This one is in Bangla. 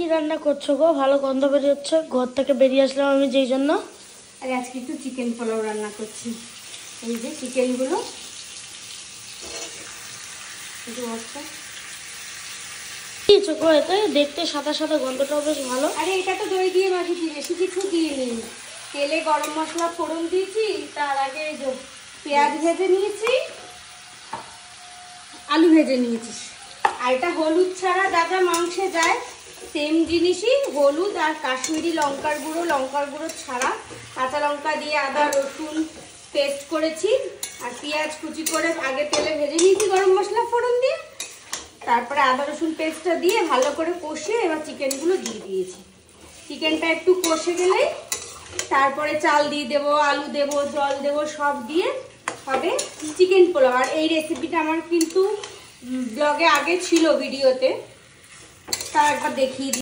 কি রান্না করছো গো? ভালো গন্ধ বেরিয়েছে, ঘর থেকে বেরিয়ে আসলাম আমি যেই জন্য। আর আজকে একটু চিকেন পোলাও রান্না করছি। এই যে চিকেনগুলো দিয়েছো গো, এতে দেখতে সাদা সাদা, গন্ধটাও বেশ ভালো। আরে এটা তো দই দিয়ে মাখিয়েছি, বেশি কিছু দিইনি। তেলে গরম মশলা ফোড়ন দিয়েছি, তার আগে পেঁয়াজ ভেজে নিয়েছি, আলু ভেজে নিয়েছি। আর এটা হলুদ ছাড়া যা যা মাংসে যায় সেম জিনিসই, হলুদ আর কাশ্মীরি লঙ্কার গুঁড়ো ছাড়া, কাঁচা লঙ্কা দিয়ে আদা রসুন পেস্ট করেছি, আর পেঁয়াজ কুচি করে আগে তেলে ভেজে নিয়েছি গরম মশলা ফোড়ন দিয়ে, তারপরে আদা রসুন পেস্টটা দিয়ে ভালো করে কষিয়ে এবার চিকেনগুলো দিয়ে দিয়েছি। চিকেনটা একটু কষে গেলেই তারপরে চাল দিয়ে দেবো, আলু দেবো, জল দেবো, সব দিয়ে হবে চিকেন পোলাও। আর এই রেসিপিটা আমার কিন্তু ব্লগে আগে ছিল ভিডিওতে, তা একবার দেখিয়ে দিই।